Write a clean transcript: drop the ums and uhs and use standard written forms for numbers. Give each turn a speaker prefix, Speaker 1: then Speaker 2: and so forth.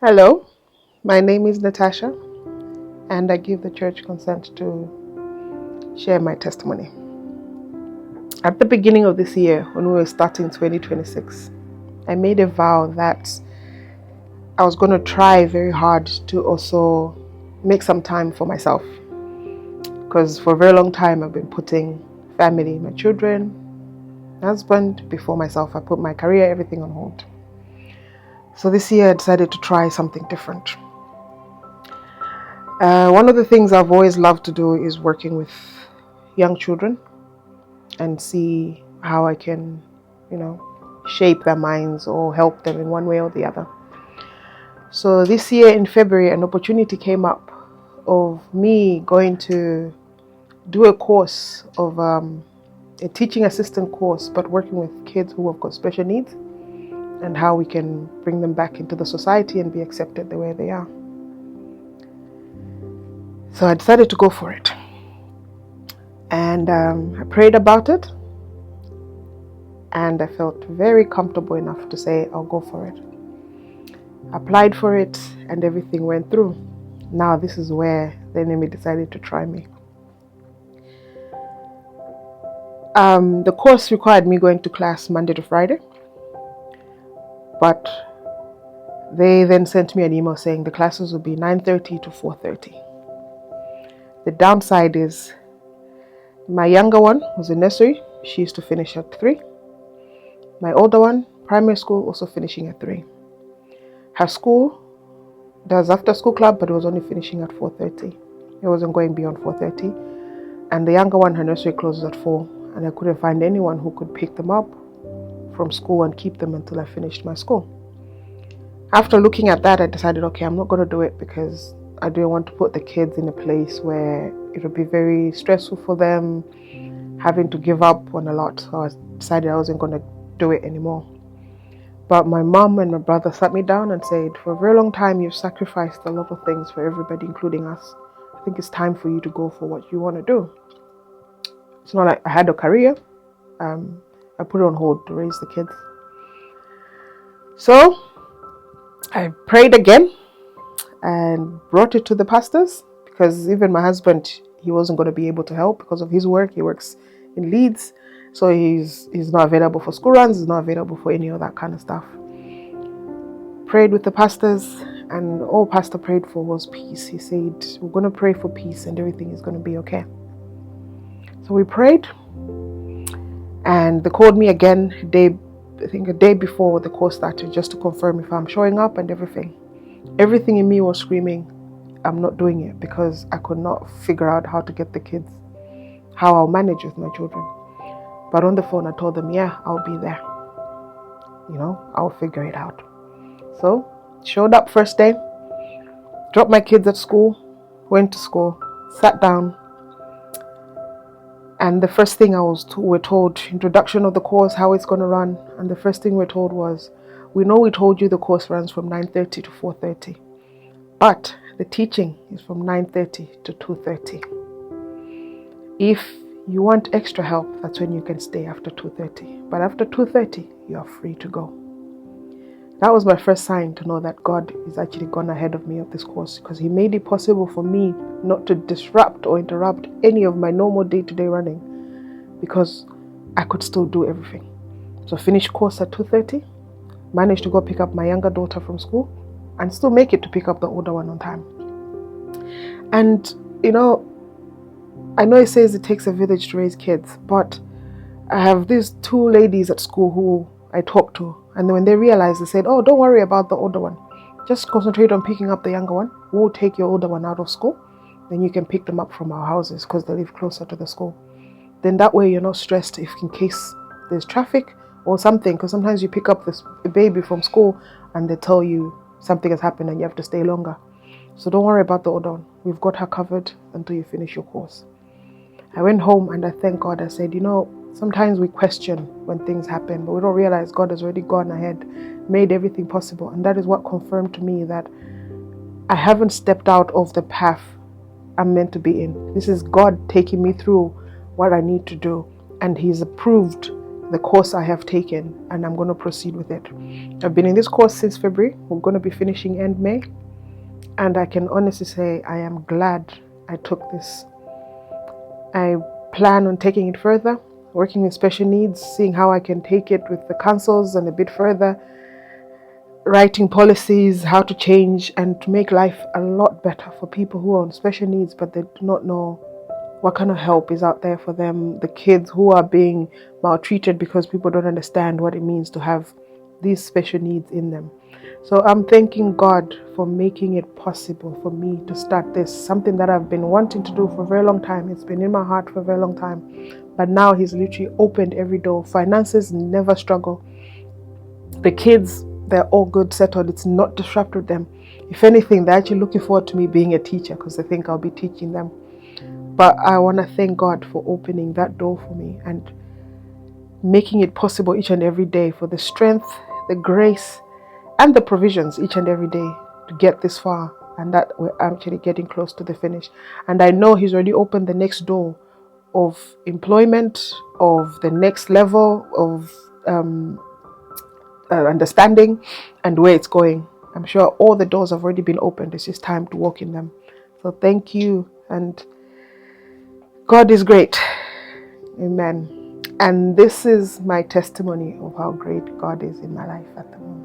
Speaker 1: Hello, my name is Natasha, and I give the church consent to share my testimony. At the beginning of this year, when we were starting 2026, I made a vow that I was going to try very hard to also make some time for myself. Because for a very long time, I've been putting family, my children, husband before myself. I put my career, everything on hold. So this year, I decided to try something different. One of the things I've always loved to do is working with young children and see how I can, shape their minds or help them in one way or the other. So this year in February, an opportunity came up of me going to do a course of a teaching assistant course, but working with kids who have got special needs and how we can bring them back into the society and be accepted the way they are. So I decided to go for it. And I prayed about it. And I felt very comfortable enough to say, I'll go for it. Applied for it and everything went through. Now this is where the enemy decided to try me. The course required me going to class Monday to Friday. But they then sent me an email saying the classes will be 9:30 to 4:30. The downside is my younger one was in nursery. She used to finish at 3. My older one, primary school, also finishing at 3. Her school does after school club, but it was only finishing at 4:30. It wasn't going beyond 4:30. And the younger one, her nursery closes at 4. And I couldn't find anyone who could pick them up from school and keep them until I finished my school. After looking at that, I decided, okay, I'm not going to do it because I didn't want to put the kids in a place where it would be very stressful for them, having to give up on a lot. So I decided I wasn't going to do it anymore. But my mom and my brother sat me down and said, for a very long time, you've sacrificed a lot of things for everybody, including us. I think it's time for you to go for what you want to do. It's not like I had a career. I put it on hold to raise the kids. So I prayed again and brought it to the pastors, because even my husband, he wasn't going to be able to help because of his work. He works in Leeds, so he's not available for school runs, he's not available for any of that kind of stuff. Prayed with the pastors, and all pastor prayed for was peace. He said, we're going to pray for peace and everything is going to be okay. So we prayed, and they called me again a day before the course started, just to confirm if I'm showing up and everything. Everything in me was screaming, I'm not doing it, because I could not figure out how to get the kids, how I'll manage with my children. But on the phone, I told them, yeah, I'll be there. I'll figure it out. So, showed up first day, dropped my kids at school, went to school, sat down. And the first thing we're told, introduction of the course, how it's going to run. And the first thing we're told was, we know we told you the course runs from 9:30 to 4:30, but the teaching is from 9:30 to 2:30. If you want extra help, that's when you can stay after 2:30. But after 2:30, you are free to go. That was my first sign to know that God is actually gone ahead of me of this course, because He made it possible for me not to disrupt or interrupt any of my normal day-to-day running, because I could still do everything. So finished course at 2:30, managed to go pick up my younger daughter from school, and still make it to pick up the older one on time. And I know it says it takes a village to raise kids, but I have these 2 ladies at school who I talk to, and then when they realized, they said, oh, don't worry about the older one. Just concentrate on picking up the younger one. We'll take your older one out of school. Then you can pick them up from our houses because they live closer to the school. Then that way you're not stressed if in case there's traffic or something, because sometimes you pick up a baby from school and they tell you something has happened and you have to stay longer. So don't worry about the older one. We've got her covered until you finish your course. I went home and I thank God. I said, sometimes we question when things happen, but we don't realize God has already gone ahead, made everything possible. And that is what confirmed to me that I haven't stepped out of the path I'm meant to be in. This is God taking me through what I need to do. And He's approved the course I have taken, and I'm going to proceed with it. I've been in this course since February. We're going to be finishing end May, and I can honestly say I am glad I took this. I plan on taking it further, working with special needs, seeing how I can take it with the councils and a bit further, writing policies, how to change and to make life a lot better for people who are on special needs, but they do not know what kind of help is out there for them. The kids who are being maltreated because people don't understand what it means to have these special needs in them. So I'm thanking God for making it possible for me to start this, something that I've been wanting to do for a very long time. It's been in my heart for a very long time. But now He's literally opened every door. Finances never struggle. The kids, they're all good, settled. It's not disrupted them. If anything, they're actually looking forward to me being a teacher because they think I'll be teaching them. But I want to thank God for opening that door for me and making it possible each and every day, for the strength, the grace, and the provisions each and every day to get this far, and that we're actually getting close to the finish. And I know He's already opened the next door of employment, of the next level of understanding and where it's going. I'm sure all the doors have already been opened. It's just time to walk in them. So thank you, and God is great. Amen. And this is my testimony of how great God is in my life at the moment.